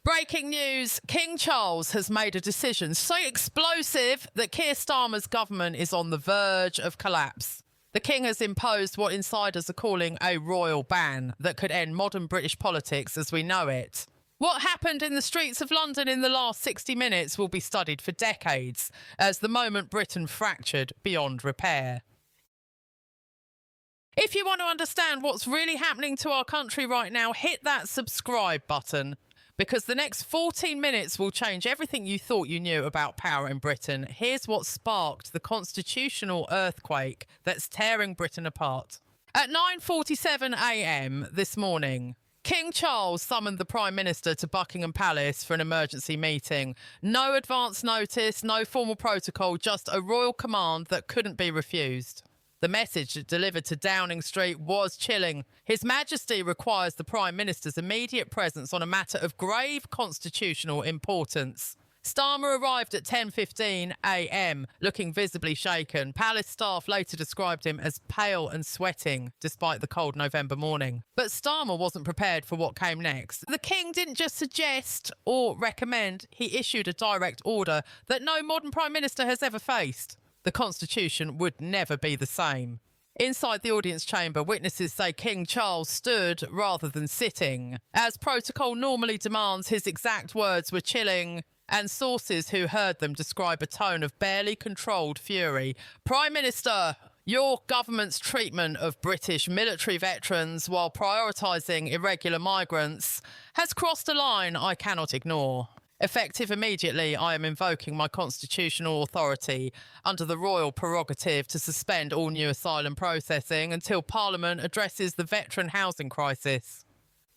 Breaking news, King Charles has made a decision so explosive that Keir Starmer's government is on the verge of collapse. The King has imposed what insiders are calling a royal ban that could end modern British politics as we know it. What happened in the streets of London in the last 60 minutes will be studied for decades, as the moment Britain fractured beyond repair. If you want to understand what's really happening to our country right now, hit that subscribe button, because the next 14 minutes will change everything you thought you knew about power in Britain. Here's what sparked the constitutional earthquake that's tearing Britain apart. At 9:47 a.m. this morning, King Charles summoned the Prime Minister to Buckingham Palace for an emergency meeting. No advance notice, no formal protocol, just a royal command that couldn't be refused. The message delivered to Downing Street was chilling. His Majesty requires the Prime Minister's immediate presence on a matter of grave constitutional importance. Starmer arrived at 10:15 a.m, looking visibly shaken. Palace staff later described him as pale and sweating, despite the cold November morning. But Starmer wasn't prepared for what came next. The King didn't just suggest or recommend, he issued a direct order that no modern Prime Minister has ever faced. The Constitution would never be the same. Inside the audience chamber, witnesses say King Charles stood rather than sitting. As protocol normally demands, his exact words were chilling, and sources who heard them describe a tone of barely controlled fury. Prime Minister, your government's treatment of British military veterans while prioritising irregular migrants has crossed a line I cannot ignore. Effective immediately, I am invoking my constitutional authority under the royal prerogative to suspend all new asylum processing until Parliament addresses the veteran housing crisis.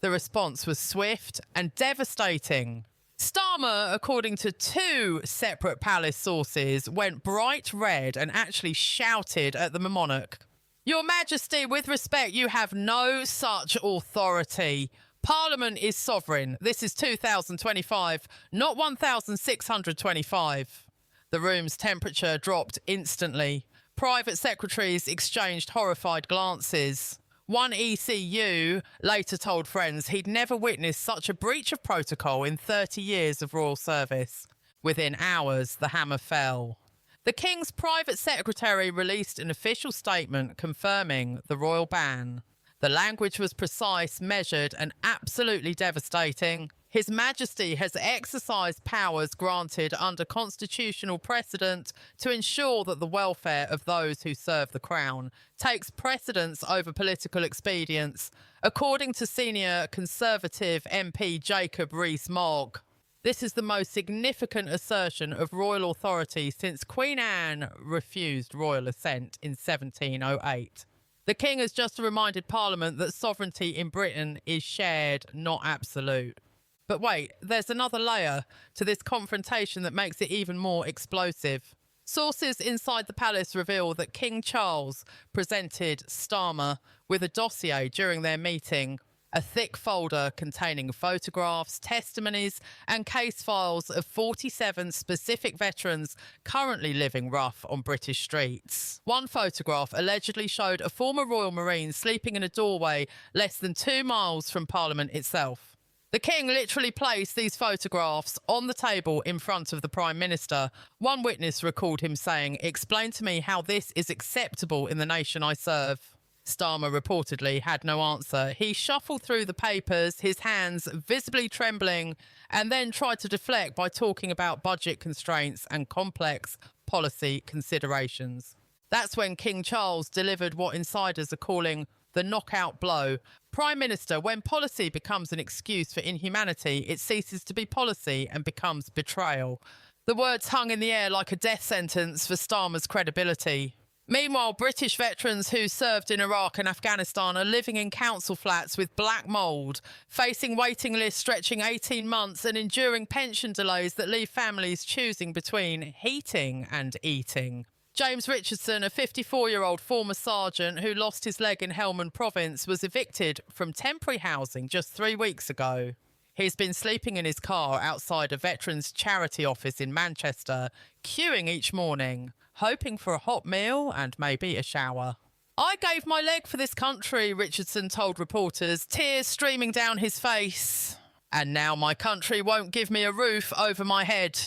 The response was swift and devastating. Starmer, according to two separate palace sources, went bright red and actually shouted at the monarch, "Your Majesty, with respect, you have no such authority. Parliament is sovereign. This is 2025, not 1625. The room's temperature dropped instantly. Private secretaries exchanged horrified glances. One ECU later told friends he'd never witnessed such a breach of protocol in 30 years of royal service. Within hours, the hammer fell. The King's private secretary released an official statement confirming the royal ban. The language was precise, measured, and absolutely devastating. His Majesty has exercised powers granted under constitutional precedent to ensure that the welfare of those who serve the Crown takes precedence over political expedients, according to senior Conservative MP Jacob Rees-Mogg. This is the most significant assertion of royal authority since Queen Anne refused royal assent in 1708. The King has just reminded Parliament that sovereignty in Britain is shared, not absolute. But wait, there's another layer to this confrontation that makes it even more explosive. Sources inside the palace reveal that King Charles presented Starmer with a dossier during their meeting, a thick folder containing photographs, testimonies, and case files of 47 specific veterans currently living rough on British streets. One photograph allegedly showed a former Royal Marine sleeping in a doorway less than 2 miles from Parliament itself. The King literally placed these photographs on the table in front of the Prime Minister. One witness recalled him saying, "Explain to me how this is acceptable in the nation I serve." Starmer reportedly had no answer. He shuffled through the papers, his hands visibly trembling, and then tried to deflect by talking about budget constraints and complex policy considerations. That's when King Charles delivered what insiders are calling the knockout blow. Prime Minister, when policy becomes an excuse for inhumanity, it ceases to be policy and becomes betrayal. The words hung in the air like a death sentence for Starmer's credibility. Meanwhile, British veterans who served in Iraq and Afghanistan are living in council flats with black mould, facing waiting lists stretching 18 months and enduring pension delays that leave families choosing between heating and eating. James Richardson, a 54-year-old former sergeant who lost his leg in Helmand Province, was evicted from temporary housing just 3 weeks ago. He's been sleeping in his car outside a veterans' charity office in Manchester, queuing each morning, hoping for a hot meal and maybe a shower. "I gave my leg for this country," Richardson told reporters, tears streaming down his face. And now my country won't give me a roof over my head.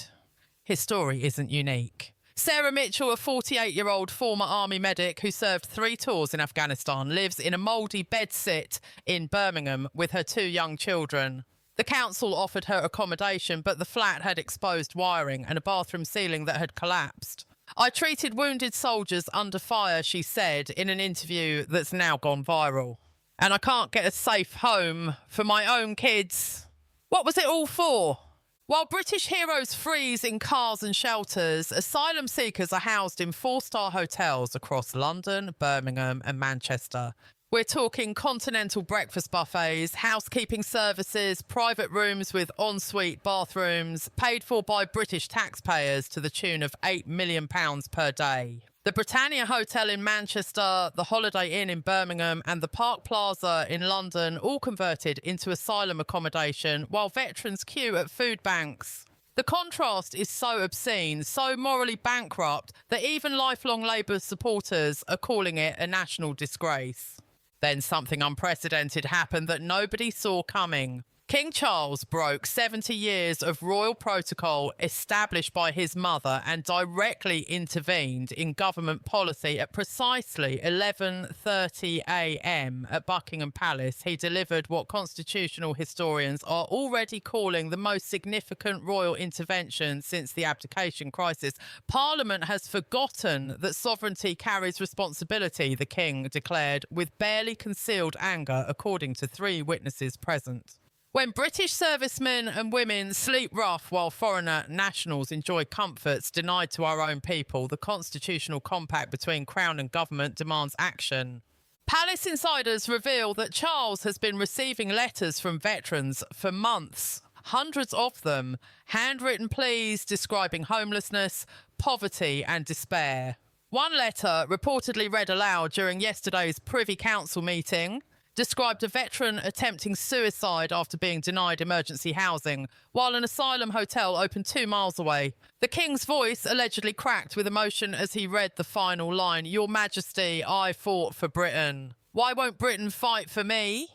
His story isn't unique. Sarah Mitchell, a 48-year-old former army medic who served 3 tours in Afghanistan, lives in a mouldy bedsit in Birmingham with her 2 young children. The council offered her accommodation, but the flat had exposed wiring and a bathroom ceiling that had collapsed. I treated wounded soldiers under fire, she said in an interview that's now gone viral. And I can't get a safe home for my own kids. What was it all for? While British heroes freeze in cars and shelters, asylum seekers are housed in 4-star hotels across London, Birmingham and Manchester. We're talking continental breakfast buffets, housekeeping services, private rooms with ensuite bathrooms, paid for by British taxpayers to the tune of £8 million per day. The Britannia Hotel in Manchester, the Holiday Inn in Birmingham and the Park Plaza in London all converted into asylum accommodation while veterans queue at food banks. The contrast is so obscene, so morally bankrupt that even lifelong Labour supporters are calling it a national disgrace. Then something unprecedented happened that nobody saw coming. King Charles broke 70 years of royal protocol established by his mother and directly intervened in government policy at precisely 11:30 a.m. at Buckingham Palace. He delivered what constitutional historians are already calling the most significant royal intervention since the abdication crisis. Parliament has forgotten that sovereignty carries responsibility, the king declared, with barely concealed anger, according to 3 witnesses present. When British servicemen and women sleep rough while foreigner nationals enjoy comforts denied to our own people, the constitutional compact between Crown and government demands action. Palace insiders reveal that Charles has been receiving letters from veterans for months, hundreds of them, handwritten pleas describing homelessness, poverty and despair. One letter, reportedly read aloud during yesterday's Privy Council meeting, described a veteran attempting suicide after being denied emergency housing, while an asylum hotel opened 2 miles away. The King's voice allegedly cracked with emotion as he read the final line, "Your Majesty, I fought for Britain. Why won't Britain fight for me?"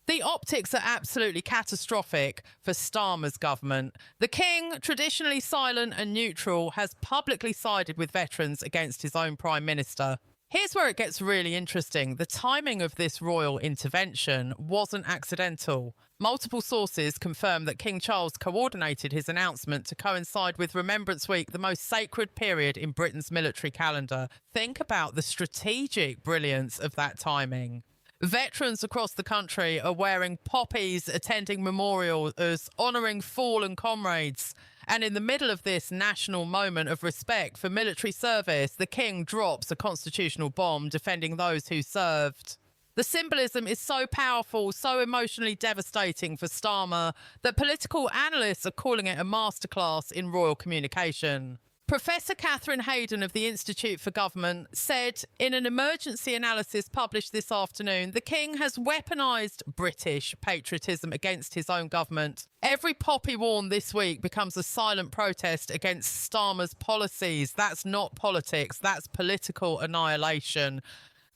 The optics are absolutely catastrophic for Starmer's government. The King, traditionally silent and neutral, has publicly sided with veterans against his own Prime Minister. Here's where it gets really interesting. The timing of this royal intervention wasn't accidental. Multiple sources confirm that King Charles coordinated his announcement to coincide with Remembrance Week, the most sacred period in Britain's military calendar. Think about the strategic brilliance of that timing. Veterans across the country are wearing poppies, attending memorials, honouring fallen comrades. And in the middle of this national moment of respect for military service, the King drops a constitutional bomb defending those who served. The symbolism is so powerful, so emotionally devastating for Starmer, that political analysts are calling it a masterclass in royal communication. Professor Catherine Hayden of the Institute for Government said in an emergency analysis published this afternoon, the King has weaponised British patriotism against his own government. Every poppy worn this week becomes a silent protest against Starmer's policies. That's not politics, that's political annihilation.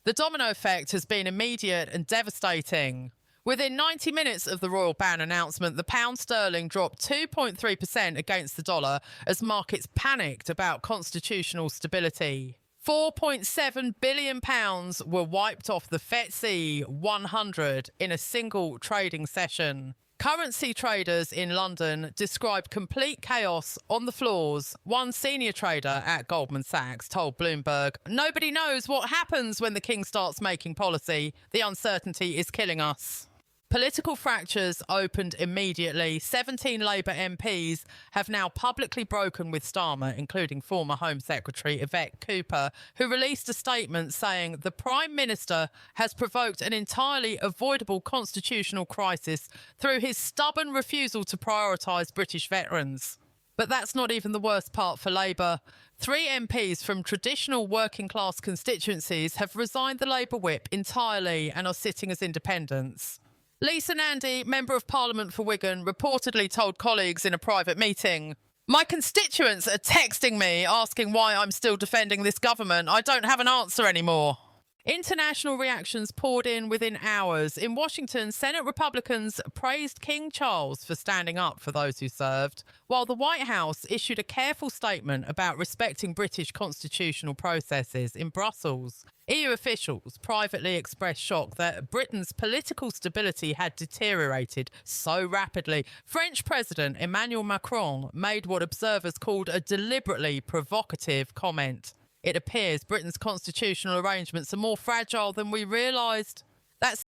The domino effect has been immediate and devastating. Within 90 minutes of the royal ban announcement, the pound sterling dropped 2.3% against the dollar as markets panicked about constitutional stability. £4.7 billion were wiped off the FTSE 100 in a single trading session. Currency traders in London described complete chaos on the floors. One senior trader at Goldman Sachs told Bloomberg, "Nobody knows what happens when the King starts making policy. The uncertainty is killing us." Political fractures opened immediately. 17 Labour MPs have now publicly broken with Starmer, including former Home Secretary Yvette Cooper, who released a statement saying the Prime Minister has provoked an entirely avoidable constitutional crisis through his stubborn refusal to prioritise British veterans. But that's not even the worst part for Labour. 3 MPs from traditional working-class constituencies have resigned the Labour whip entirely and are sitting as independents. Lisa Nandy, Member of Parliament for Wigan, reportedly told colleagues in a private meeting, "My constituents are texting me asking why I'm still defending this government. I don't have an answer anymore." International reactions poured in within hours. In Washington, Senate Republicans praised King Charles for standing up for those who served, while the White House issued a careful statement about respecting British constitutional processes. In Brussels, EU officials privately expressed shock that Britain's political stability had deteriorated so rapidly. French President Emmanuel Macron made what observers called a deliberately provocative comment. It appears Britain's constitutional arrangements are more fragile than we realised. That's